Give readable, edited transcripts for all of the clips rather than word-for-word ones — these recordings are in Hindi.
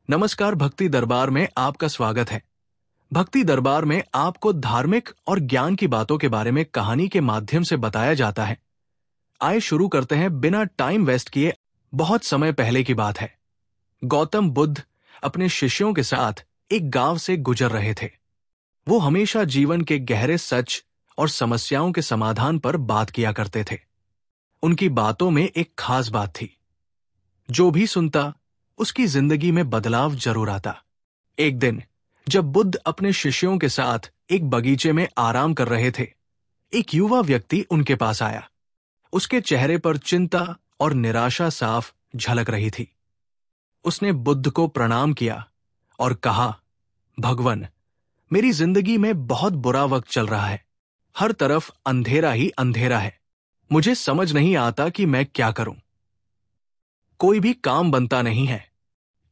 नमस्कार। भक्ति दरबार में आपका स्वागत है। भक्ति दरबार में आपको धार्मिक और ज्ञान की बातों के बारे में कहानी के माध्यम से बताया जाता है। आइए शुरू करते हैं बिना टाइम वेस्ट किए। बहुत समय पहले की बात है। गौतम बुद्ध अपने शिष्यों के साथ एक गांव से गुजर रहे थे। वो हमेशा जीवन के गहरे सच और समस्याओं के समाधान पर बात किया करते थे। उनकी बातों में एक खास बात थी, जो भी सुनता उसकी जिंदगी में बदलाव जरूर आता। एक दिन जब बुद्ध अपने शिष्यों के साथ एक बगीचे में आराम कर रहे थे, एक युवा व्यक्ति उनके पास आया। उसके चेहरे पर चिंता और निराशा साफ झलक रही थी। उसने बुद्ध को प्रणाम किया और कहा, भगवन, मेरी जिंदगी में बहुत बुरा वक्त चल रहा है। हर तरफ अंधेरा ही अंधेरा है। मुझे समझ नहीं आता कि मैं क्या करूं। कोई भी काम बनता नहीं है।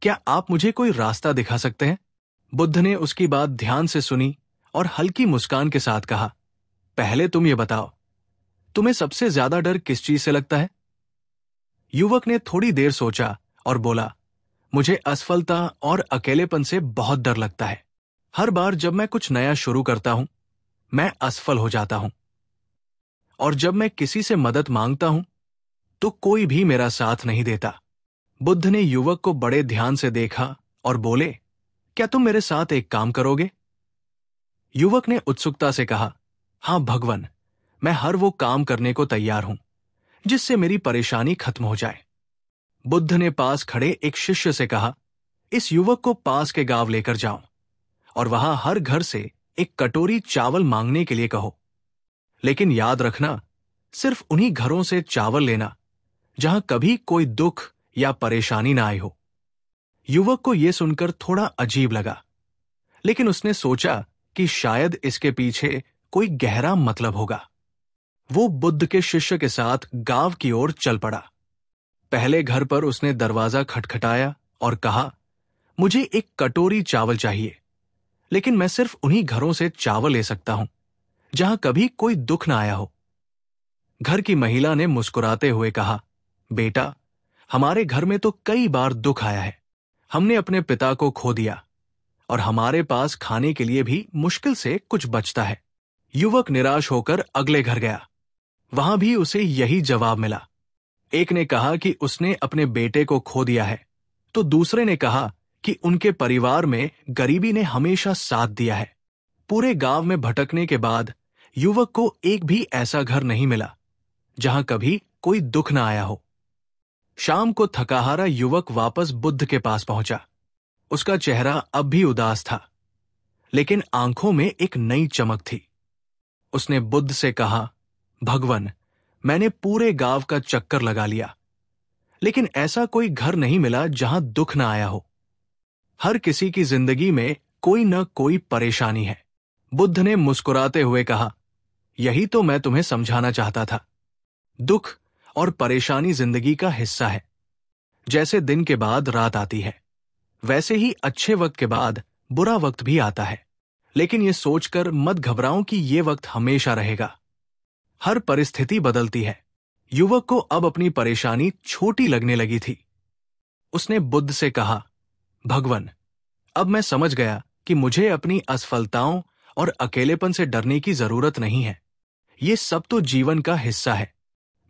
क्या आप मुझे कोई रास्ता दिखा सकते हैं? बुद्ध ने उसकी बात ध्यान से सुनी और हल्की मुस्कान के साथ कहा, पहले तुम ये बताओ, तुम्हें सबसे ज्यादा डर किस चीज से लगता है? युवक ने थोड़ी देर सोचा और बोला, मुझे असफलता और अकेलेपन से बहुत डर लगता है। हर बार जब मैं कुछ नया शुरू करता हूं, मैं असफल हो जाता हूं। और जब मैं किसी से मदद मांगता हूं, तो कोई भी मेरा साथ नहीं देता। बुद्ध ने युवक को बड़े ध्यान से देखा और बोले, क्या तुम मेरे साथ एक काम करोगे? युवक ने उत्सुकता से कहा, हां भगवन, मैं हर वो काम करने को तैयार हूं जिससे मेरी परेशानी खत्म हो जाए। बुद्ध ने पास खड़े एक शिष्य से कहा, इस युवक को पास के गांव लेकर जाओ और वहां हर घर से एक कटोरी चावल मांगने के लिए कहो। लेकिन याद रखना, सिर्फ उन्हीं घरों से चावल लेना जहां कभी कोई दुख या परेशानी ना आई हो। युवक को यह सुनकर थोड़ा अजीब लगा, लेकिन उसने सोचा कि शायद इसके पीछे कोई गहरा मतलब होगा। वो बुद्ध के शिष्य के साथ गांव की ओर चल पड़ा। पहले घर पर उसने दरवाजा खटखटाया और कहा, मुझे एक कटोरी चावल चाहिए, लेकिन मैं सिर्फ उन्हीं घरों से चावल ले सकता हूं जहां कभी कोई दुख ना आया हो। घर की महिला ने मुस्कुराते हुए कहा, बेटा, हमारे घर में तो कई बार दुख आया है। हमने अपने पिता को खो दिया और हमारे पास खाने के लिए भी मुश्किल से कुछ बचता है। युवक निराश होकर अगले घर गया। वहां भी उसे यही जवाब मिला। एक ने कहा कि उसने अपने बेटे को खो दिया है, तो दूसरे ने कहा कि उनके परिवार में गरीबी ने हमेशा साथ दिया है। पूरे गांव में भटकने के बाद युवक को एक भी ऐसा घर नहीं मिला जहां कभी कोई दुख न आया हो। शाम को थकाहारा युवक वापस बुद्ध के पास पहुंचा। उसका चेहरा अब भी उदास था, लेकिन आंखों में एक नई चमक थी। उसने बुद्ध से कहा, भगवन, मैंने पूरे गांव का चक्कर लगा लिया, लेकिन ऐसा कोई घर नहीं मिला जहां दुख न आया हो। हर किसी की जिंदगी में कोई न कोई परेशानी है। बुद्ध ने मुस्कुराते हुए कहा, यही तो मैं तुम्हें समझाना चाहता था। दुख और परेशानी जिंदगी का हिस्सा है। जैसे दिन के बाद रात आती है, वैसे ही अच्छे वक्त के बाद बुरा वक्त भी आता है। लेकिन ये सोचकर मत घबराओ कि ये वक्त हमेशा रहेगा। हर परिस्थिति बदलती है। युवक को अब अपनी परेशानी छोटी लगने लगी थी। उसने बुद्ध से कहा, भगवन, अब मैं समझ गया कि मुझे अपनी असफलताओं और अकेलेपन से डरने की जरूरत नहीं है। ये सब तो जीवन का हिस्सा है।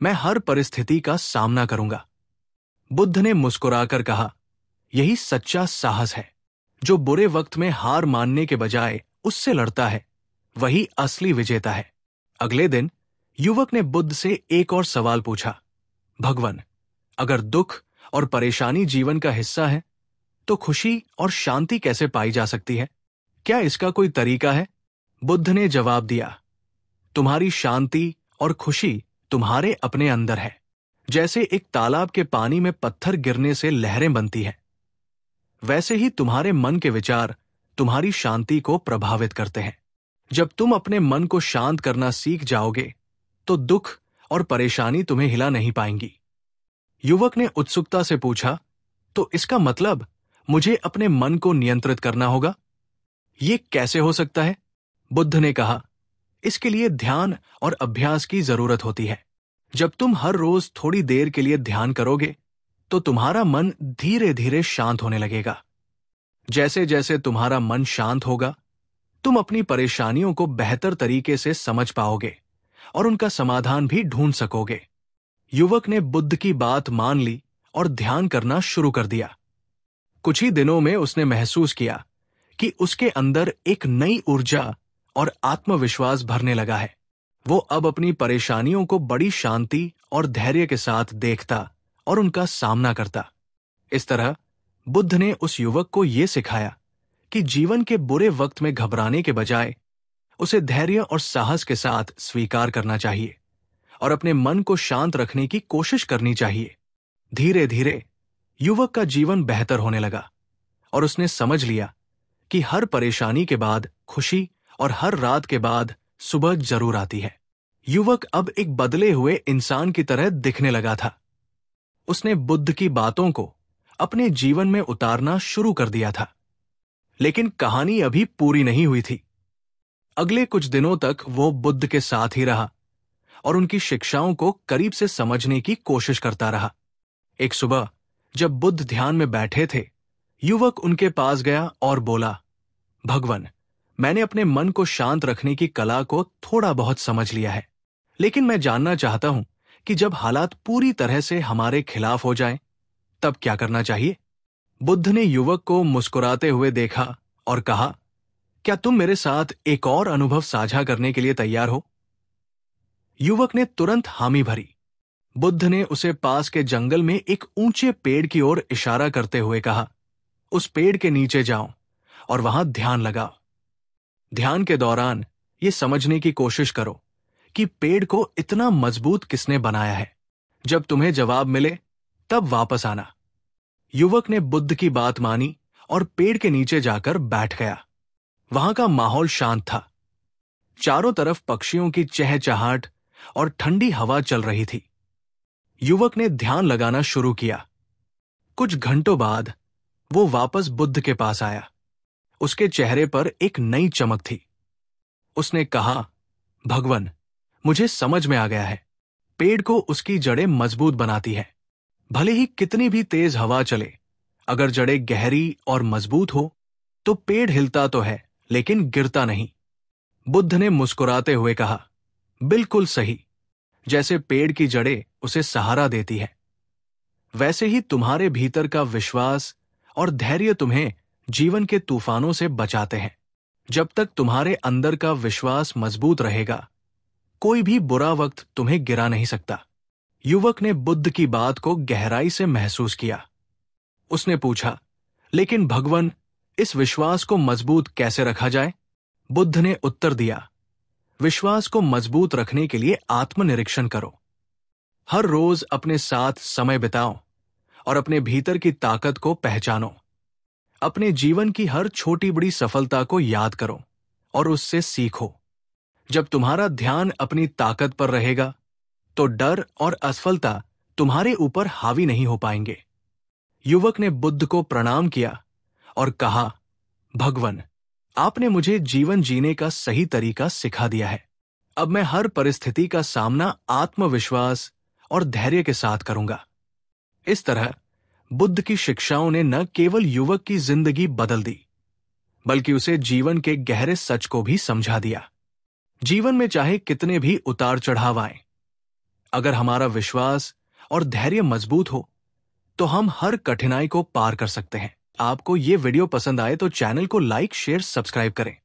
मैं हर परिस्थिति का सामना करूंगा। बुद्ध ने मुस्कुराकर कहा, यही सच्चा साहस है। जो बुरे वक्त में हार मानने के बजाय उससे लड़ता है, वही असली विजेता है। अगले दिन युवक ने बुद्ध से एक और सवाल पूछा, भगवन, अगर दुख और परेशानी जीवन का हिस्सा है, तो खुशी और शांति कैसे पाई जा सकती है? क्या इसका कोई तरीका है? बुद्ध ने जवाब दिया, तुम्हारी शांति और खुशी तुम्हारे अपने अंदर है। जैसे एक तालाब के पानी में पत्थर गिरने से लहरें बनती हैं, वैसे ही तुम्हारे मन के विचार तुम्हारी शांति को प्रभावित करते हैं। जब तुम अपने मन को शांत करना सीख जाओगे, तो दुख और परेशानी तुम्हें हिला नहीं पाएंगी। युवक ने उत्सुकता से पूछा, तो इसका मतलब मुझे अपने मन को नियंत्रित करना होगा? ये कैसे हो सकता है? बुद्ध ने कहा, इसके लिए ध्यान और अभ्यास की जरूरत होती है। जब तुम हर रोज थोड़ी देर के लिए ध्यान करोगे, तो तुम्हारा मन धीरे धीरे शांत होने लगेगा। जैसे जैसे तुम्हारा मन शांत होगा, तुम अपनी परेशानियों को बेहतर तरीके से समझ पाओगे और उनका समाधान भी ढूंढ सकोगे। युवक ने बुद्ध की बात मान ली और ध्यान करना शुरू कर दिया। कुछ ही दिनों में उसने महसूस किया कि उसके अंदर एक नई ऊर्जा और आत्मविश्वास भरने लगा है। वो अब अपनी परेशानियों को बड़ी शांति और धैर्य के साथ देखता और उनका सामना करता। इस तरह बुद्ध ने उस युवक को यह सिखाया कि जीवन के बुरे वक्त में घबराने के बजाय उसे धैर्य और साहस के साथ स्वीकार करना चाहिए और अपने मन को शांत रखने की कोशिश करनी चाहिए। धीरे धीरे युवक का जीवन बेहतर होने लगा और उसने समझ लिया कि हर परेशानी के बाद खुशी और हर रात के बाद सुबह जरूर आती है। युवक अब एक बदले हुए इंसान की तरह दिखने लगा था। उसने बुद्ध की बातों को अपने जीवन में उतारना शुरू कर दिया था। लेकिन कहानी अभी पूरी नहीं हुई थी। अगले कुछ दिनों तक वो बुद्ध के साथ ही रहा और उनकी शिक्षाओं को करीब से समझने की कोशिश करता रहा। एक सुबह जब बुद्ध ध्यान में बैठे थे, युवक उनके पास गया और बोला, भगवन, मैंने अपने मन को शांत रखने की कला को थोड़ा बहुत समझ लिया है, लेकिन मैं जानना चाहता हूं कि जब हालात पूरी तरह से हमारे खिलाफ हो जाएं, तब क्या करना चाहिए? बुद्ध ने युवक को मुस्कुराते हुए देखा और कहा, क्या तुम मेरे साथ एक और अनुभव साझा करने के लिए तैयार हो? युवक ने तुरंत हामी भरी। बुद्ध ने उसे पास के जंगल में एक ऊंचे पेड़ की ओर इशारा करते हुए कहा, उस पेड़ के नीचे जाओ और वहां ध्यान लगाओ। ध्यान के दौरान ये समझने की कोशिश करो कि पेड़ को इतना मजबूत किसने बनाया है। जब तुम्हें जवाब मिले तब वापस आना। युवक ने बुद्ध की बात मानी और पेड़ के नीचे जाकर बैठ गया। वहां का माहौल शांत था। चारों तरफ पक्षियों की चहचहाट और ठंडी हवा चल रही थी। युवक ने ध्यान लगाना शुरू किया। कुछ घंटों बाद वो वापस बुद्ध के पास आया। उसके चेहरे पर एक नई चमक थी। उसने कहा, भगवन, मुझे समझ में आ गया है। पेड़ को उसकी जड़ें मजबूत बनाती है। भले ही कितनी भी तेज हवा चले, अगर जड़ें गहरी और मजबूत हो तो पेड़ हिलता तो है लेकिन गिरता नहीं। बुद्ध ने मुस्कुराते हुए कहा, बिल्कुल सही। जैसे पेड़ की जड़ें उसे सहारा देती है, वैसे ही तुम्हारे भीतर का विश्वास और धैर्य तुम्हें जीवन के तूफानों से बचाते हैं। जब तक तुम्हारे अंदर का विश्वास मजबूत रहेगा, कोई भी बुरा वक्त तुम्हें गिरा नहीं सकता। युवक ने बुद्ध की बात को गहराई से महसूस किया। उसने पूछा, लेकिन भगवन, इस विश्वास को मजबूत कैसे रखा जाए? बुद्ध ने उत्तर दिया, विश्वास को मजबूत रखने के लिए आत्मनिरीक्षण करो। हर रोज अपने साथ समय बिताओ और अपने भीतर की ताकत को पहचानो। अपने जीवन की हर छोटी बड़ी सफलता को याद करो और उससे सीखो। जब तुम्हारा ध्यान अपनी ताकत पर रहेगा, तो डर और असफलता तुम्हारे ऊपर हावी नहीं हो पाएंगे। युवक ने बुद्ध को प्रणाम किया और कहा, भगवन, आपने मुझे जीवन जीने का सही तरीका सिखा दिया है। अब मैं हर परिस्थिति का सामना आत्मविश्वास और धैर्य के साथ करूंगा। इस तरह बुद्ध की शिक्षाओं ने न केवल युवक की जिंदगी बदल दी, बल्कि उसे जीवन के गहरे सच को भी समझा दिया। जीवन में चाहे कितने भी उतार चढ़ाव आए, अगर हमारा विश्वास और धैर्य मजबूत हो तो हम हर कठिनाई को पार कर सकते हैं। आपको ये वीडियो पसंद आए तो चैनल को लाइक, शेयर, सब्सक्राइब करें।